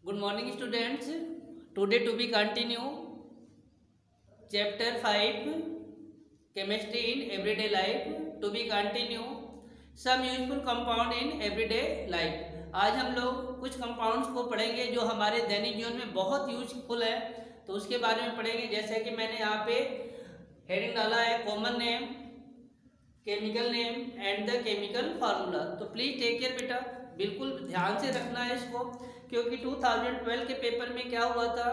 Good morning students. Today to be continue chapter 5 chemistry in everyday life. To be continue some useful compound in everyday life. आज हम लोग कुछ compounds को पढ़ेंगे जो हमारे दैनिक जीवन में बहुत यूजफुल है, तो उसके बारे में पढ़ेंगे। जैसे कि मैंने यहाँ पे हेडिंग डाला है common name, chemical name and the chemical formula. तो प्लीज टेक केयर बेटा, बिल्कुल ध्यान से रखना है इसको, क्योंकि 2012 के पेपर में क्या हुआ था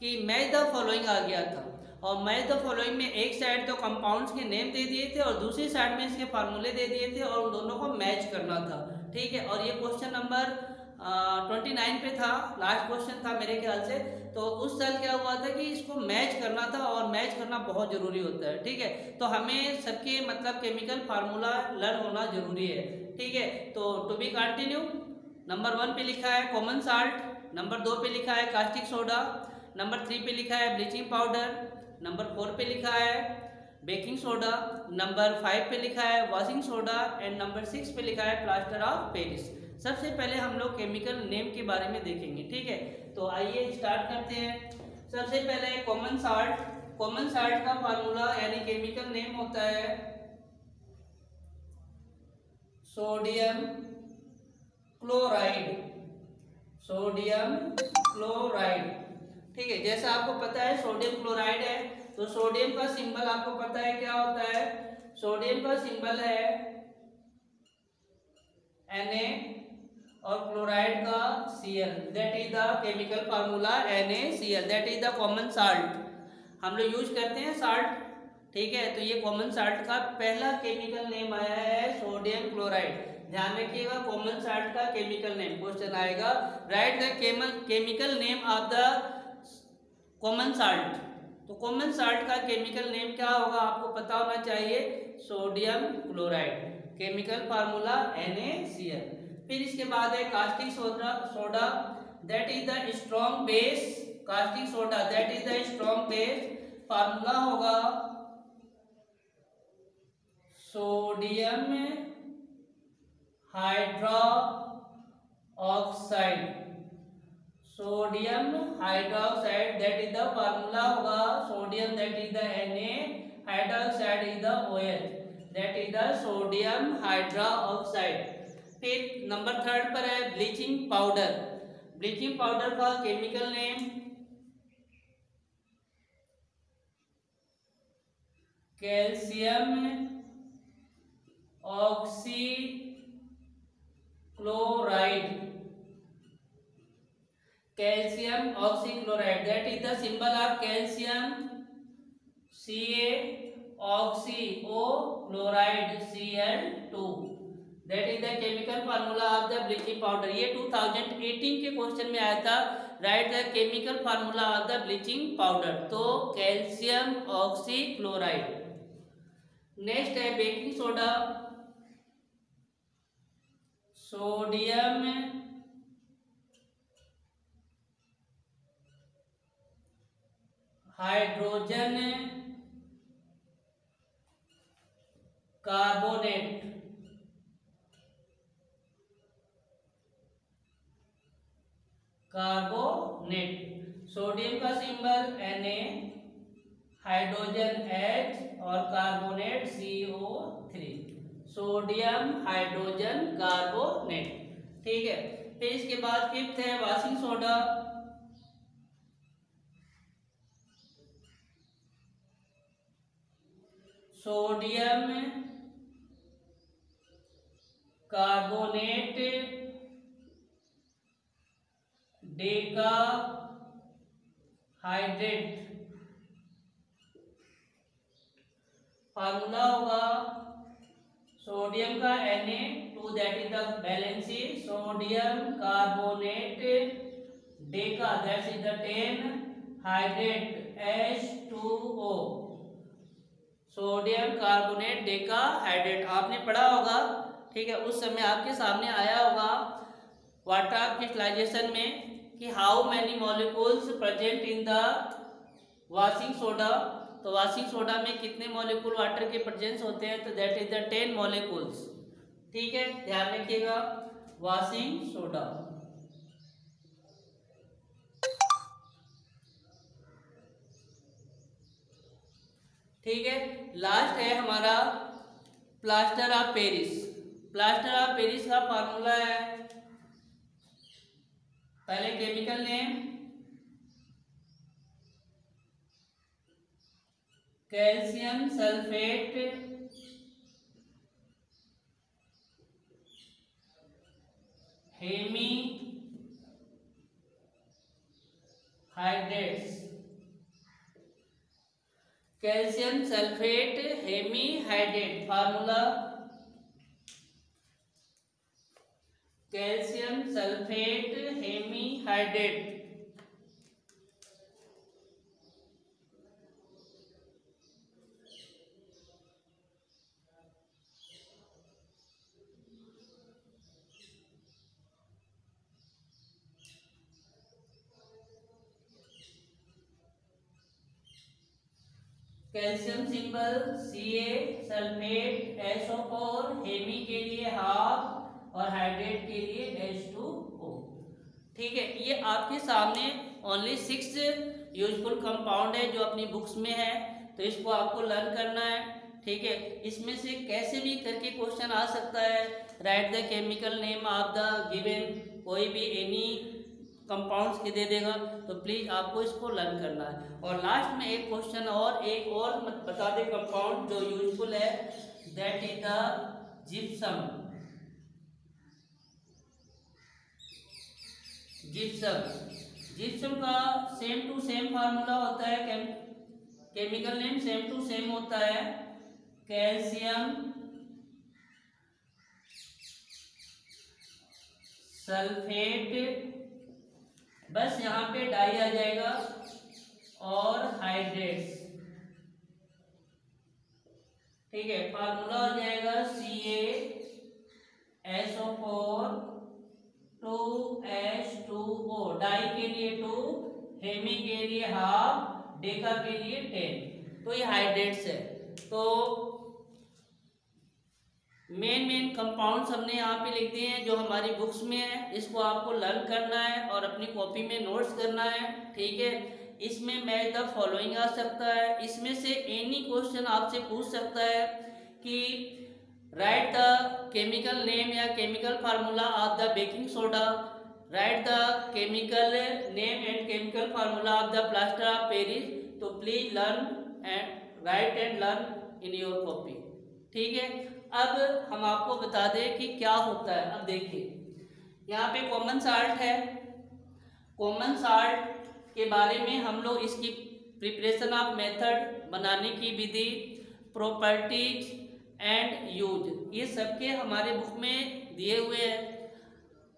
कि मैच द फॉलोइंग आ गया था, और मैच द फॉलोइंग में एक साइड तो कंपाउंड्स के नेम दे दिए थे और दूसरी साइड में इसके फार्मूले दे दिए थे और उन दोनों को मैच करना था। ठीक है, और ये क्वेश्चन नंबर 29 पे था, लास्ट क्वेश्चन था मेरे ख्याल से। तो उस साल क्या हुआ था कि इसको मैच करना था, और मैच करना बहुत जरूरी होता है। ठीक है, तो हमें सबके मतलब केमिकल फार्मूला लर्न होना जरूरी है। ठीक है, तो टू बी कंटिन्यू नंबर 1 पे लिखा है कॉमन साल्ट, नंबर 2 पे लिखा है कास्टिक सोडा, नंबर 3 पे लिखा है ब्लीचिंग पाउडर, नंबर 4 पे लिखा है बेकिंग सोडा, नंबर 5 पे लिखा है वॉशिंग सोडा एंड नंबर 6 पे लिखा है प्लास्टर ऑफ पेरिस। सबसे पहले हम लोग केमिकल नेम के बारे में देखेंगे। ठीक है, तो आइए स्टार्ट करते हैं। सबसे पहले कॉमन साल्ट। कॉमन साल्ट का फार्मूला यानी केमिकल नेम होता है सोडियम क्लोराइड। सोडियम क्लोराइड, ठीक है। जैसा आपको पता है सोडियम क्लोराइड है, तो सोडियम का सिंबल आपको पता है क्या होता है। सोडियम का सिंबल है Na और क्लोराइड का Cl, that is the chemical formula NaCl, that is the common salt. हम लोग यूज करते हैं साल्ट। ठीक है, तो ये कॉमन साल्ट का पहला केमिकल नेम आया है सोडियम क्लोराइड। ध्यान रखिएगा, कॉमन साल्ट का केमिकल नेम क्वेश्चन आएगा, right the chemical name of the common salt. तो कॉमन साल्ट का केमिकल नेम क्या होगा आपको पता होना चाहिए, sodium chloride, chemical formula NaCl। फिर इसके बाद है caustic soda, that is the strong base. Caustic soda that is the strong base, formula होगा sodium hydroxide. Sodium hydroxide that is the formula होगा sodium that is the Na, hydroxide is the OH, that is the sodium hydroxide. फिर number 3 पर है bleaching powder. Bleaching powder का chemical name calcium oxy chloride. Calcium oxychloride, that is the symbol of calcium Ca, oxy O, chloride Cl2, that is the chemical formula of the bleaching powder. ये 2018 के question में आया था, right the chemical formula of the bleaching powder, तो calcium oxychloride. Next है baking soda. Sodium hydrogen carbonate. Sodium का symbol Na, hydrogen H और carbonate CO3, sodium hydrogen carbonate. ठीक है, फिर इसके बाद 5th है washing soda. Sodium carbonate Deka hydrate, formula होगा सोडियम का Na2, that is the valency, sodium carbonate Deka that is the 10 hydrate H2O, sodium carbonate Deka hydrate. आपने पढ़ा होगा, ठीक है, उस समय आपके सामने आया होगा वाटर ऑफ क्रिस्टलाइजेशन में कि how many molecules present in the washing soda. तो वॉशिंग सोडा में कितने मॉलिक्यूल वाटर के प्रेजेंस होते हैं, तो दैट इज द 10 मॉलिक्यूल्स। ठीक है, ध्यान रखिएगा, वॉशिंग सोडा। ठीक है। लास्ट है हमारा plaster of Paris. Plaster of Paris का फार्मूला है, पहले chemical name calcium sulphate hemi hydrates, calcium sulphate hemi hydrate formula calcium sulphate hemi hydrate. Calcium symbol Ca, sulphate SO4, हेमी के लिए हाफ और हाइड्रेट के लिए H2O। ठीक है, ये आपके सामने ओनली 6 यूजफुल कंपाउंड है जो अपनी बुक्स में है, तो इसको आपको लर्न करना है। ठीक है, इसमें से कैसे भी करके क्वेश्चन आ सकता है। Right the chemical name of the given, कोई भी एनी कंपाउंड्स के दे देगा, तो प्लीज आपको इसको लर्न करना है। और लास्ट में एक क्वेश्चन और एक और बता दे कंपाउंड जो यूजफुल है, that is the gypsum. Gypsum का सेम टू सेम फार्मूला होता है, chemical name same to same होता है, कैल्शियम सल्फेट, बस यहाँ पे डाई आ जाएगा, और हाइड्रेट्स। ठीक है, फार्मूला हो जाएगा CaSO4 2H2O, डाई के लिए 2, हेमी के लिए हाफ, डेका के लिए 10। तो ये हाइड्रेट्स है। तो मेन कंपाउंड्स हमने यहाँ पे लिख दिए हैं जो हमारी बुक्स में है, इसको आपको लर्न करना है और अपनी कॉपी में नोट्स करना है। ठीक है, इसमें मैच द फॉलोइंग आ सकता है, इसमें से एनी क्वेश्चन आपसे पूछ सकता है कि राइट द केमिकल नेम या chemical formula of the baking soda, right the chemical name and chemical formula of the plaster of Paris. तो please learn and write and learn in your copy. ठीक है, अब हम आपको बता दें कि क्या होता है। अब देखिए, यहाँ पे कॉमन साल्ट है। कॉमन साल्ट के बारे में हम लोग इसकी प्रिपरेशन ऑफ मेथड, बनाने की विधि, प्रॉपर्टीज एंड यूज, ये सबके हमारे बुक में दिए हुए हैं।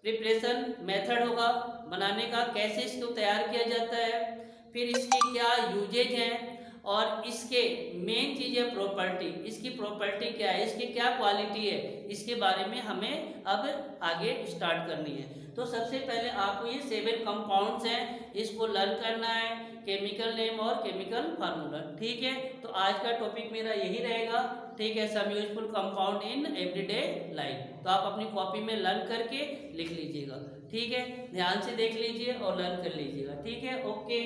प्रिपरेशन मेथड होगा बनाने का, कैसे इसको तैयार किया जाता है, फिर इसकी क्या यूजेज हैं, और इसके मेन चीज़ है प्रॉपर्टी। इसकी प्रॉपर्टी क्या है, इसकी क्या क्वालिटी है, इसके बारे में हमें अब आगे स्टार्ट करनी है। तो सबसे पहले आपको ये 7 कंपाउंड्स हैं, इसको लर्न करना है, केमिकल नेम और केमिकल फार्मूला। ठीक है, तो आज का टॉपिक मेरा यही रहेगा। ठीक है, some useful compound in everyday life, तो आप अपनी कॉपी में लर्न करके लिख लीजिएगा। ठीक है, ध्यान से देख लीजिए और लर्न कर लीजिएगा। ठीक है, ओके।